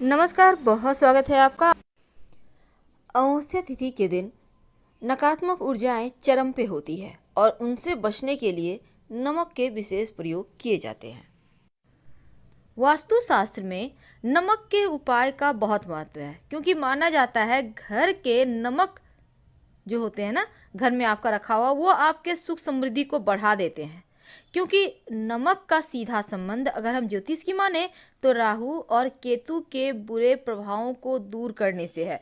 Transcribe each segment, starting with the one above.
नमस्कार, बहुत स्वागत है आपका। अमावस्या तिथि के दिन नकारात्मक ऊर्जाएं चरम पे होती है और उनसे बचने के लिए नमक के विशेष प्रयोग किए जाते हैं। वास्तुशास्त्र में नमक के उपाय का बहुत महत्व है, क्योंकि माना जाता है घर के नमक जो होते हैं ना, घर में आपका रखा हुआ, वो आपके सुख समृद्धि को बढ़ा देते हैं। क्योंकि नमक का सीधा संबंध अगर हम ज्योतिष की माने तो राहु और केतु के बुरे प्रभावों को दूर करने से है।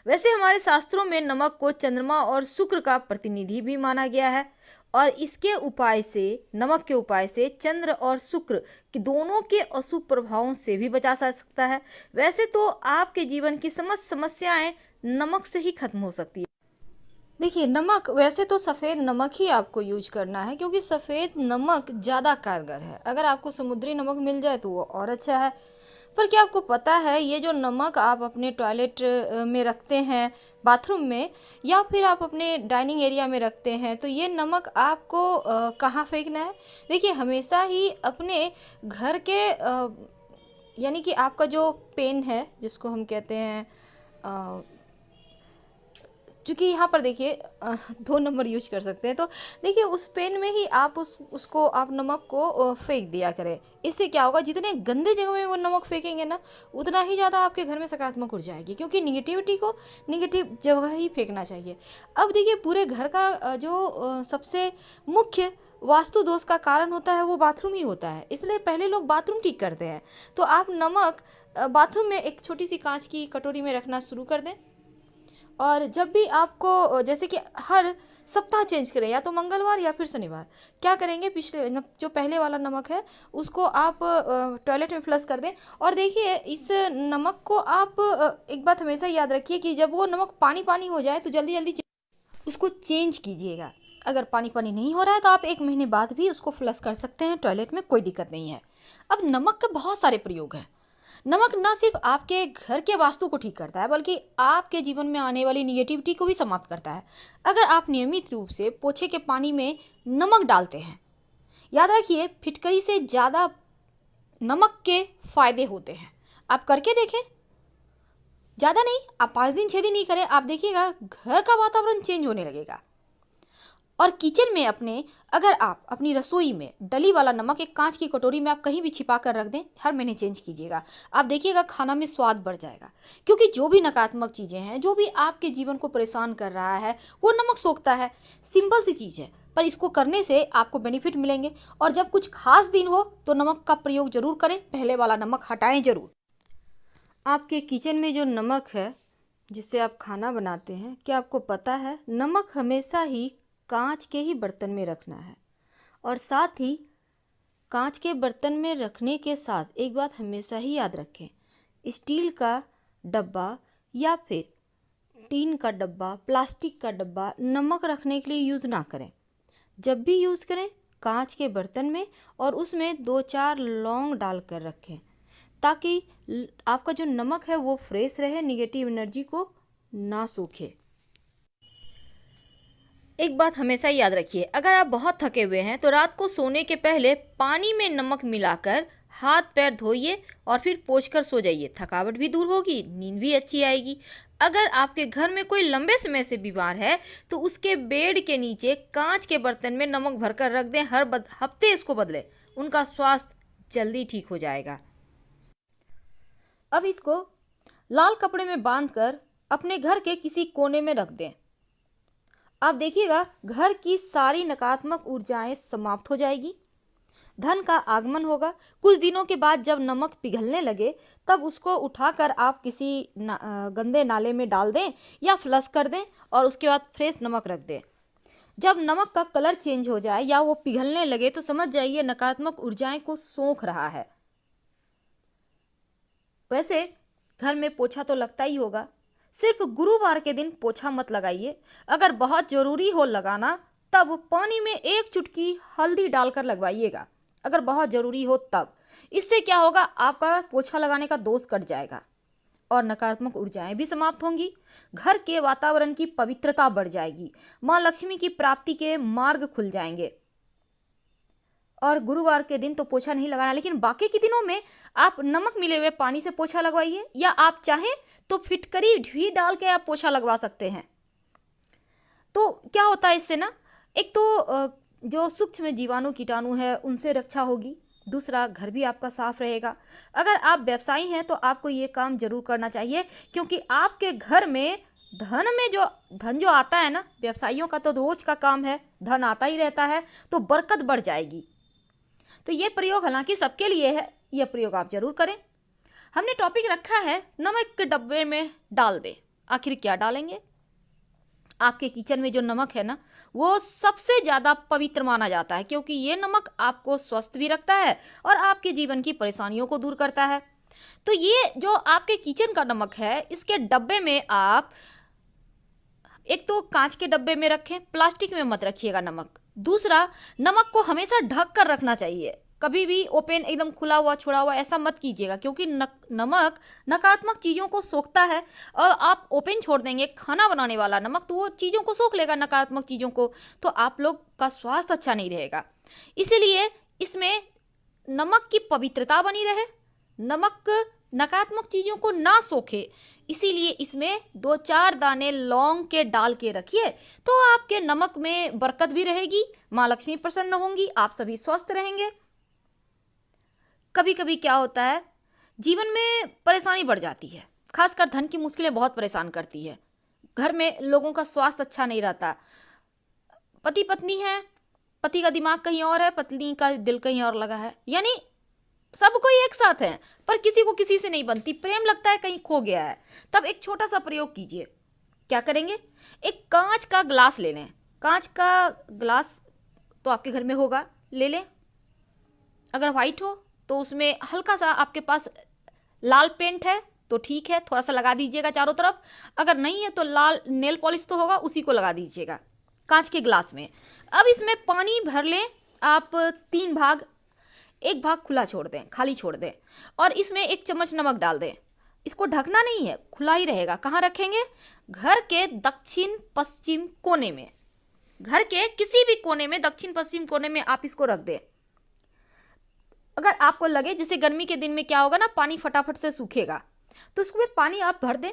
वैसे हमारे शास्त्रों में नमक को चंद्रमा और शुक्र का प्रतिनिधि भी माना गया है और इसके उपाय से, नमक के उपाय से चंद्र और शुक्र के दोनों के अशुभ प्रभावों से भी बचा जा सकता है। वैसे तो आपके जीवन की समस्त समस्याएं नमक से ही खत्म हो सकती है। देखिए, नमक वैसे तो सफ़ेद नमक ही आपको यूज करना है, क्योंकि सफ़ेद नमक ज़्यादा कारगर है। अगर आपको समुद्री नमक मिल जाए तो वो और अच्छा है। पर क्या आपको पता है, ये जो नमक आप अपने टॉयलेट में रखते हैं, बाथरूम में, या फिर आप अपने डाइनिंग एरिया में रखते हैं, तो ये नमक आपको कहाँ फेंकना है? देखिए, हमेशा ही अपने घर के यानी कि आपका जो पेन है, जिसको हम कहते हैं, क्योंकि यहाँ पर देखिए 2 नंबर यूज कर सकते हैं, तो देखिए उस पेन में ही आप उसको आप नमक को फेंक दिया करें। इससे क्या होगा, जितने गंदे जगह में वो नमक फेंकेंगे ना, उतना ही ज़्यादा आपके घर में सकारात्मक ऊर्जा आएगी, क्योंकि निगेटिविटी को निगेटिव जगह ही फेंकना चाहिए। अब देखिए, पूरे घर का जो सबसे मुख्य वास्तु दोष का कारण होता है वो बाथरूम ही होता है, इसलिए पहले लोग बाथरूम ठीक करते हैं। तो आप नमक बाथरूम में एक छोटी सी कांच की कटोरी में रखना शुरू कर दें, और जब भी आपको, जैसे कि हर सप्ताह चेंज करें, या तो मंगलवार या फिर शनिवार, क्या करेंगे, पिछले जो पहले वाला नमक है उसको आप टॉयलेट में फ्लश कर दें। और देखिए, इस नमक को आप एक बात हमेशा याद रखिए कि जब वो नमक पानी पानी हो जाए तो जल्दी जल्दी उसको चेंज कीजिएगा। अगर पानी पानी नहीं हो रहा है तो आप 1 महीने बाद भी उसको फ्लश कर सकते हैं टॉयलेट में, कोई दिक्कत नहीं है। अब नमक के बहुत सारे प्रयोग हैं। नमक न सिर्फ आपके घर के वास्तु को ठीक करता है, बल्कि आपके जीवन में आने वाली निगेटिविटी को भी समाप्त करता है। अगर आप नियमित रूप से पोछे के पानी में नमक डालते हैं, याद रखिए, फिटकरी से ज़्यादा नमक के फायदे होते हैं। आप करके देखें, ज़्यादा नहीं, आप 5 दिन 6 दिन ही करें, आप देखिएगा घर का वातावरण चेंज होने लगेगा। और किचन में अगर आप अपनी रसोई में डली वाला नमक एक कांच की कटोरी में आप कहीं भी छिपा कर रख दें, हर महीने चेंज कीजिएगा, आप देखिएगा खाना में स्वाद बढ़ जाएगा। क्योंकि जो भी नकारात्मक चीज़ें हैं, जो भी आपके जीवन को परेशान कर रहा है, वो नमक सोखता है। सिंपल सी चीज़ है, पर इसको करने से आपको बेनिफिट मिलेंगे। और जब कुछ खास दिन हो तो नमक का प्रयोग जरूर करें, पहले वाला नमक हटाएं जरूर। आपके किचन में जो नमक है जिससे आप खाना बनाते हैं, क्या आपको पता है, नमक हमेशा ही कांच के ही बर्तन में रखना है। और साथ ही कांच के बर्तन में रखने के साथ एक बात हमेशा ही याद रखें, स्टील का डब्बा या फिर टीन का डब्बा, प्लास्टिक का डब्बा नमक रखने के लिए यूज़ ना करें। जब भी यूज़ करें, कांच के बर्तन में, और उसमें 2-4 लौंग डालकर रखें, ताकि आपका जो नमक है वो फ्रेश रहे, निगेटिव एनर्जी को ना सूखे। एक बात हमेशा याद रखिए, अगर आप बहुत थके हुए हैं तो रात को सोने के पहले पानी में नमक मिलाकर हाथ पैर धोइए और फिर पोंछकर सो जाइए। थकावट भी दूर होगी, नींद भी अच्छी आएगी। अगर आपके घर में कोई लंबे समय से बीमार है तो उसके बेड के नीचे कांच के बर्तन में नमक भरकर रख दें, हर हफ्ते इसको बदलें, उनका स्वास्थ्य जल्दी ठीक हो जाएगा। अब इसको लाल कपड़े में बांधकर अपने घर के किसी कोने में रख दें। आप देखिएगा घर की सारी नकारात्मक ऊर्जाएं समाप्त हो जाएगी, धन का आगमन होगा। कुछ दिनों के बाद जब नमक पिघलने लगे, तब उसको उठाकर आप किसी गंदे नाले में डाल दें या फ्लश कर दें, और उसके बाद फ्रेश नमक रख दें। जब नमक का कलर चेंज हो जाए या वो पिघलने लगे तो समझ जाइए नकारात्मक ऊर्जाएं को सोख रहा है। वैसे घर में पोछा तो लगता ही होगा, सिर्फ गुरुवार के दिन पोछा मत लगाइए। अगर बहुत ज़रूरी हो लगाना, तब पानी में 1 चुटकी हल्दी डालकर लगवाइएगा, अगर बहुत ज़रूरी हो तब। इससे क्या होगा, आपका पोछा लगाने का दोष कट जाएगा और नकारात्मक ऊर्जाएं भी समाप्त होंगी। घर के वातावरण की पवित्रता बढ़ जाएगी, माँ लक्ष्मी की प्राप्ति के मार्ग खुल जाएंगे। और गुरुवार के दिन तो पोछा नहीं लगाना, लेकिन बाकी के दिनों में आप नमक मिले हुए पानी से पोछा लगवाइए, या आप चाहें तो फिटकरी भी डाल के आप पोछा लगवा सकते हैं। तो क्या होता है इससे ना, एक तो जो सूक्ष्म जीवाणु कीटाणु है उनसे रक्षा होगी, दूसरा घर भी आपका साफ रहेगा। अगर आप व्यवसायी हैं तो आपको ये काम जरूर करना चाहिए, क्योंकि आपके घर में धन जो आता है ना, व्यवसायियों का तो रोज का काम है, धन आता ही रहता है, तो बरकत बढ़ जाएगी। तो ये प्रयोग हालांकि सबके लिए है, यह प्रयोग आप जरूर करें। हमने टॉपिक रखा है नमक के डब्बे में डाल दें। आखिर क्या डालेंगे? आपके किचन में जो नमक है ना, वो सबसे ज़्यादा पवित्र माना जाता है, क्योंकि ये नमक आपको स्वस्थ भी रखता है और आपके जीवन की परेशानियों को दूर करता है। तो ये जो आपके किचन का नमक है, इसके डब्बे में आप एक तो कांच के डब्बे में रखें, प्लास्टिक में मत रखिएगा नमक। दूसरा, नमक को हमेशा ढक कर रखना चाहिए, कभी भी ओपन एकदम खुला हुआ छोड़ा हुआ ऐसा मत कीजिएगा, क्योंकि नमक नकारात्मक चीज़ों को सोखता है। और आप ओपन छोड़ देंगे खाना बनाने वाला नमक, तो वो चीज़ों को सोख लेगा, नकारात्मक चीज़ों को, तो आप लोग का स्वास्थ्य अच्छा नहीं रहेगा। इसीलिए इसमें नमक की पवित्रता बनी रहे, नमक नकारात्मक चीज़ों को ना सोखे, इसीलिए इसमें 2-4 दाने लौंग के डाल के रखिए, तो आपके नमक में बरकत भी रहेगी, माँ लक्ष्मी प्रसन्न होंगी, आप सभी स्वस्थ रहेंगे। कभी कभी क्या होता है, जीवन में परेशानी बढ़ जाती है, खासकर धन की मुश्किलें बहुत परेशान करती है, घर में लोगों का स्वास्थ्य अच्छा नहीं रहता, पति पत्नी है, पति का दिमाग कहीं और है, पत्नी का दिल कहीं और लगा है, यानी सब कोई एक साथ है पर किसी को किसी से नहीं बनती, प्रेम लगता है कहीं खो गया है। तब एक छोटा सा प्रयोग कीजिए। क्या करेंगे? एक कांच का ग्लास ले लें, कांच का ग्लास तो आपके घर में होगा, ले लें। अगर वाइट हो तो उसमें हल्का सा आपके पास लाल पेंट है तो ठीक है, थोड़ा सा लगा दीजिएगा चारों तरफ। अगर नहीं है तो लाल नेल पॉलिश तो होगा, उसी को लगा दीजिएगा कांच के ग्लास में। अब इसमें पानी भर लें आप 3 भाग, एक भाग खुला छोड़ दें, खाली छोड़ दें, और इसमें 1 चम्मच नमक डाल दें। इसको ढकना नहीं है, खुला ही रहेगा। कहाँ रखेंगे? घर के दक्षिण पश्चिम कोने में, घर के किसी भी कोने में, दक्षिण पश्चिम कोने में आप इसको रख दें। अगर आपको लगे जैसे गर्मी के दिन में क्या होगा ना, पानी फटाफट से सूखेगा, तो उसमें पानी आप भर दें।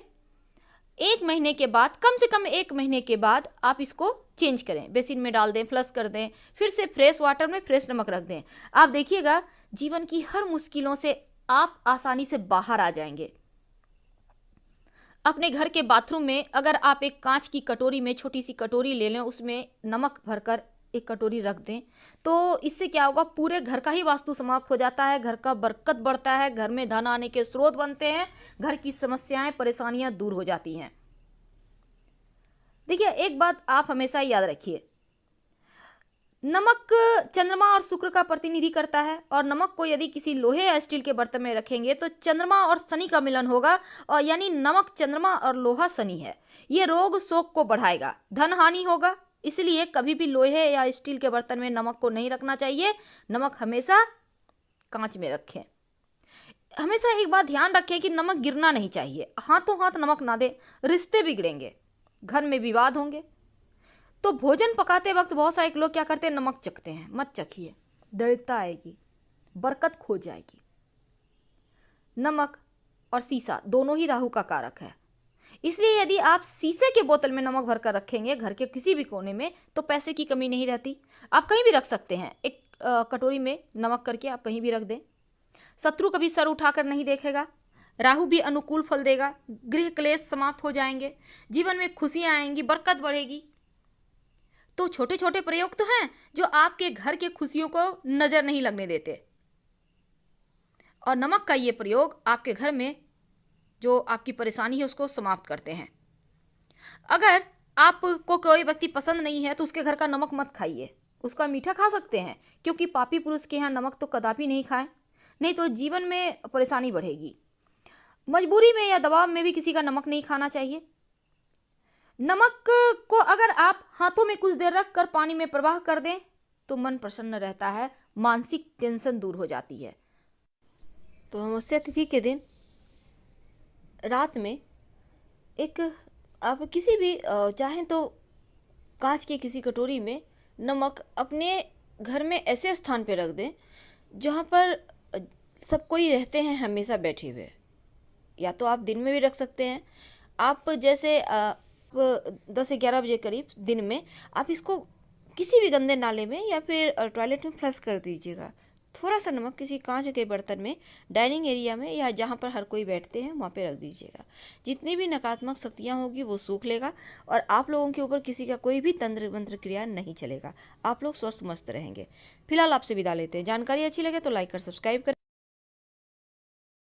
1 महीने के बाद, कम से कम 1 महीने के बाद आप इसको चेंज करें, बेसिन में डाल दें, फ्लश कर दें, फिर से फ्रेश वाटर में फ्रेश नमक रख दें। आप देखिएगा जीवन की हर मुश्किलों से आप आसानी से बाहर आ जाएंगे। अपने घर के बाथरूम में अगर आप एक कांच की कटोरी में छोटी सी कटोरी ले लें, उसमें नमक भरकर एक कटोरी रख दें, तो इससे क्या होगा, पूरे घर का ही वास्तु समाप्त हो जाता है, घर का बरकत बढ़ता है, घर में धन आने के स्रोत बनते हैं, घर की समस्याएं परेशानियां दूर हो जाती हैं। देखिए एक बात आप हमेशा याद रखिए, नमक चंद्रमा और शुक्र का प्रतिनिधि करता है, और नमक को यदि किसी लोहे या स्टील के बर्तन में रखेंगे तो चंद्रमा और शनि का मिलन होगा, और यानी नमक चंद्रमा और लोहा शनि है, ये रोग शोक को बढ़ाएगा, धन हानि होगा। इसलिए कभी भी लोहे या स्टील के बर्तन में नमक को नहीं रखना चाहिए, नमक हमेशा कांच में रखें। हमेशा एक बात ध्यान रखें कि नमक गिरना नहीं चाहिए, हाथों हाथ नमक ना दे, रिश्ते बिगड़ेंगे, घर में विवाद होंगे। तो भोजन पकाते वक्त बहुत सारे लोग क्या करते हैं, नमक चखते हैं, मत चखिए, दरिद्रता आएगी, बरकत खो जाएगी। नमक और शीशा दोनों ही राहु का कारक है, इसलिए यदि आप शीशे के बोतल में नमक भरकर रखेंगे घर के किसी भी कोने में, तो पैसे की कमी नहीं रहती। आप कहीं भी रख सकते हैं, एक कटोरी में नमक करके आप कहीं भी रख दें, शत्रु कभी सर उठाकर नहीं देखेगा, राहु भी अनुकूल फल देगा, गृह क्लेश समाप्त हो जाएंगे, जीवन में खुशियां आएंगी, बरकत बढ़ेगी। तो छोटे छोटे प्रयोग तो हैं जो आपके घर के खुशियों को नजर नहीं लगने देते, और नमक का ये प्रयोग आपके घर में जो आपकी परेशानी है उसको समाप्त करते हैं। अगर आपको कोई व्यक्ति पसंद नहीं है तो उसके घर का नमक मत खाइए, उसका मीठा खा सकते हैं, क्योंकि पापी पुरुष के यहाँ नमक तो कदापि नहीं खाएं, नहीं तो जीवन में परेशानी बढ़ेगी। मजबूरी में या दबाव में भी किसी का नमक नहीं खाना चाहिए। नमक को अगर आप हाथों में कुछ देर रख कर पानी में प्रवाह कर दें तो मन प्रसन्न रहता है, मानसिक टेंशन दूर हो जाती है। तो अमावस्या तिथि के दिन रात में एक आप किसी भी चाहें तो कांच की किसी कटोरी में नमक अपने घर में ऐसे स्थान पे रख दें जहाँ पर सब कोई रहते हैं हमेशा बैठे हुए। या तो आप दिन में भी रख सकते हैं। आप जैसे 10 से 11 बजे करीब दिन में आप इसको किसी भी गंदे नाले में या फिर टॉयलेट में फ्लश कर दीजिएगा। थोड़ा सा नमक किसी कांच के बर्तन में डाइनिंग एरिया में या जहाँ पर हर कोई बैठते हैं वहाँ पे रख दीजिएगा। जितनी भी नकारात्मक शक्तियाँ होगी वो सूख लेगा और आप लोगों के ऊपर किसी का कोई भी तंत्र मंत्र क्रिया नहीं चलेगा। आप लोग स्वस्थ मस्त रहेंगे। फिलहाल आपसे विदा लेते हैं। जानकारी अच्छी लगे तो लाइक कर सब्सक्राइब करें।